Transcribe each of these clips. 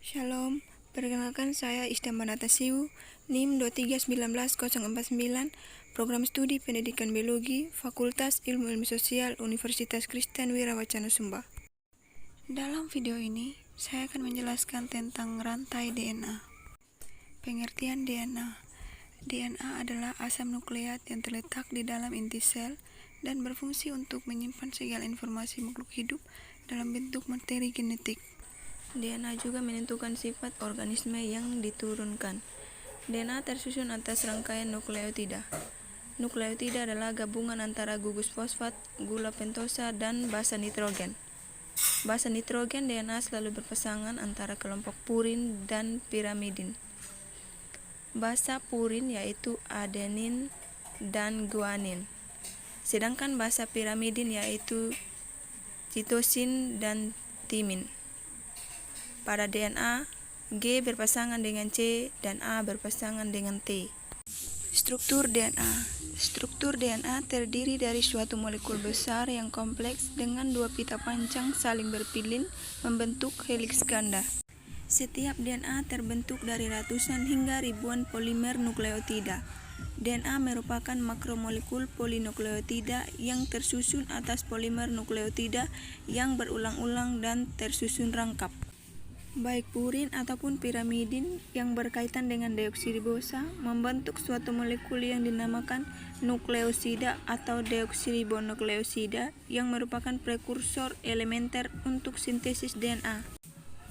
Shalom, perkenalkan saya Istambanata Siu, NIM 2319049, Program Studi Pendidikan Biologi, Fakultas Ilmu Sosial, Universitas Kristen Wirawacana Sumba. Dalam video ini, saya akan menjelaskan tentang rantai DNA. Pengertian DNA. DNA adalah asam nukleat yang terletak di dalam inti sel dan berfungsi untuk menyimpan segala informasi makhluk hidup dalam bentuk materi genetik. DNA juga menentukan sifat organisme yang diturunkan. DNA tersusun atas rangkaian nukleotida. Nukleotida adalah gabungan antara gugus fosfat, gula pentosa, dan basa nitrogen. Basa nitrogen DNA selalu berpasangan antara kelompok purin dan pirimidin. Basa purin yaitu adenin dan guanin. Sedangkan basa pirimidin yaitu sitosin dan timin. Pada DNA, G berpasangan dengan C dan A berpasangan dengan T. Struktur DNA. Struktur DNA terdiri dari suatu molekul besar yang kompleks dengan dua pita panjang saling berpilin membentuk heliks ganda. Setiap DNA terbentuk dari ratusan hingga ribuan polimer nukleotida. DNA merupakan makromolekul polinukleotida yang tersusun atas polimer nukleotida yang berulang-ulang dan tersusun rangkap. Baik purin ataupun pirimidin yang berkaitan dengan deoksiribosa membentuk suatu molekul yang dinamakan nukleosida atau deoksiribonukleosida yang merupakan prekursor elementer untuk sintesis DNA.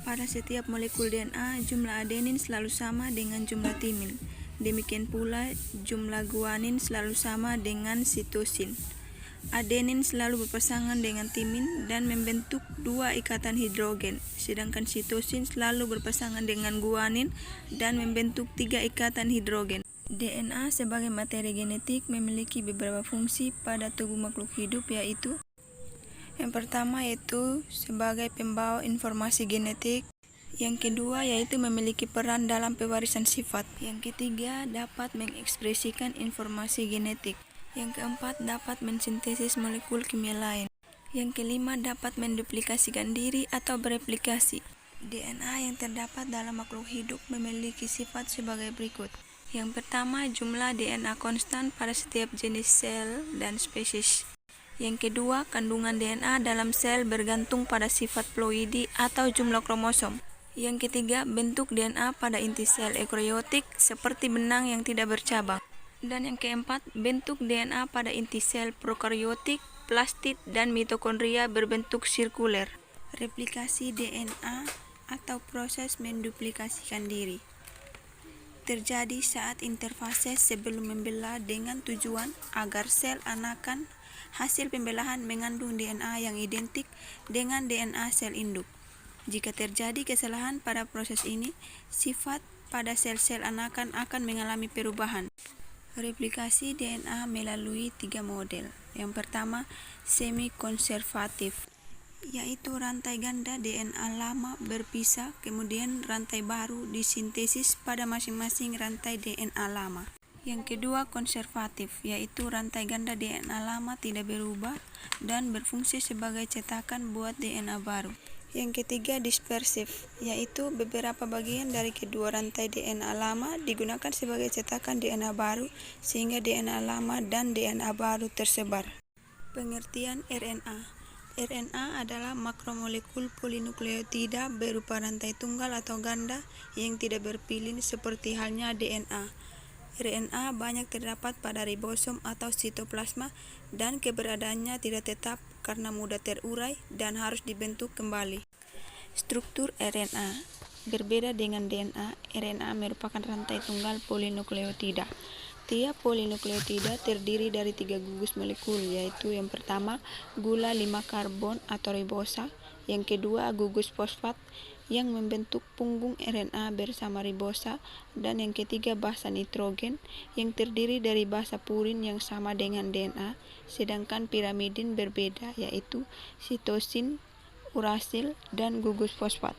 Pada setiap molekul DNA, jumlah adenin selalu sama dengan jumlah timin. Demikian pula, jumlah guanin selalu sama dengan sitosin. Adenin selalu berpasangan dengan timin dan membentuk dua ikatan hidrogen, sedangkan sitosin selalu berpasangan dengan guanin dan membentuk tiga ikatan hidrogen. DNA sebagai materi genetik memiliki beberapa fungsi pada tubuh makhluk hidup, yaitu yang pertama yaitu sebagai pembawa informasi genetik. Yang kedua yaitu memiliki peran dalam pewarisan sifat. Yang ketiga dapat mengekspresikan informasi genetik. Yang keempat dapat mensintesis molekul kimia lain. Yang kelima dapat menduplikasikan diri atau bereplikasi. DNA yang terdapat dalam makhluk hidup memiliki sifat sebagai berikut. Yang pertama, jumlah DNA konstan pada setiap jenis sel dan spesies. Yang kedua, kandungan DNA dalam sel bergantung pada sifat ploidi atau jumlah kromosom. Yang ketiga, bentuk DNA pada inti sel eukariotik seperti benang yang tidak bercabang. Dan yang keempat, bentuk DNA pada inti sel prokariotik, plastid, dan mitokondria berbentuk sirkuler. Replikasi DNA atau proses menduplikasikan diri terjadi saat interfase sebelum membelah dengan tujuan agar sel anakan hasil pembelahan mengandung DNA yang identik dengan DNA sel induk. Jika terjadi kesalahan pada proses ini, sifat pada sel-sel anakan akan mengalami perubahan. Replikasi DNA melalui tiga model. Yang pertama, semi-konservatif, yaitu rantai ganda DNA lama berpisah, kemudian rantai baru disintesis pada masing-masing rantai DNA lama. Yang kedua, konservatif, yaitu rantai ganda DNA lama tidak berubah dan berfungsi sebagai cetakan buat DNA baru. Yang ketiga, dispersif, yaitu beberapa bagian dari kedua rantai DNA lama digunakan sebagai cetakan DNA baru sehingga DNA lama dan DNA baru tersebar. Pengertian RNA. RNA adalah makromolekul polinukleotida berupa rantai tunggal atau ganda yang tidak berpilin seperti halnya DNA. RNA banyak terdapat pada ribosom atau sitoplasma dan keberadaannya tidak tetap karena mudah terurai dan harus dibentuk kembali. Struktur RNA. Berbeda dengan DNA, RNA merupakan rantai tunggal polinukleotida. Tiap polinukleotida terdiri dari 3 gugus molekul, yaitu yang pertama gula 5 karbon atau ribosa, yang kedua gugus fosfat yang membentuk punggung RNA bersama ribosa, dan yang ketiga basa nitrogen yang terdiri dari basa purin yang sama dengan DNA, sedangkan pirimidin berbeda, yaitu sitosin, urasil, dan gugus fosfat.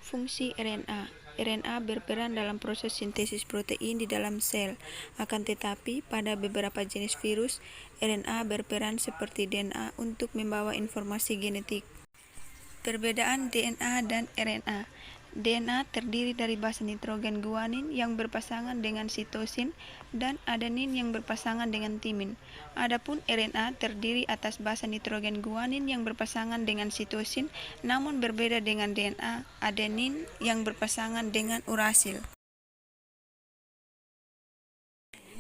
Fungsi RNA. RNA berperan dalam proses sintesis protein di dalam sel. Akan tetapi, pada beberapa jenis virus, RNA berperan seperti DNA untuk membawa informasi genetik. Perbedaan DNA dan RNA. DNA terdiri dari basa nitrogen guanin yang berpasangan dengan sitosin dan adenin yang berpasangan dengan timin. Adapun RNA terdiri atas basa nitrogen guanin yang berpasangan dengan sitosin namun berbeda dengan DNA adenin yang berpasangan dengan urasil.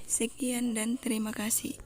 Sekian dan terima kasih.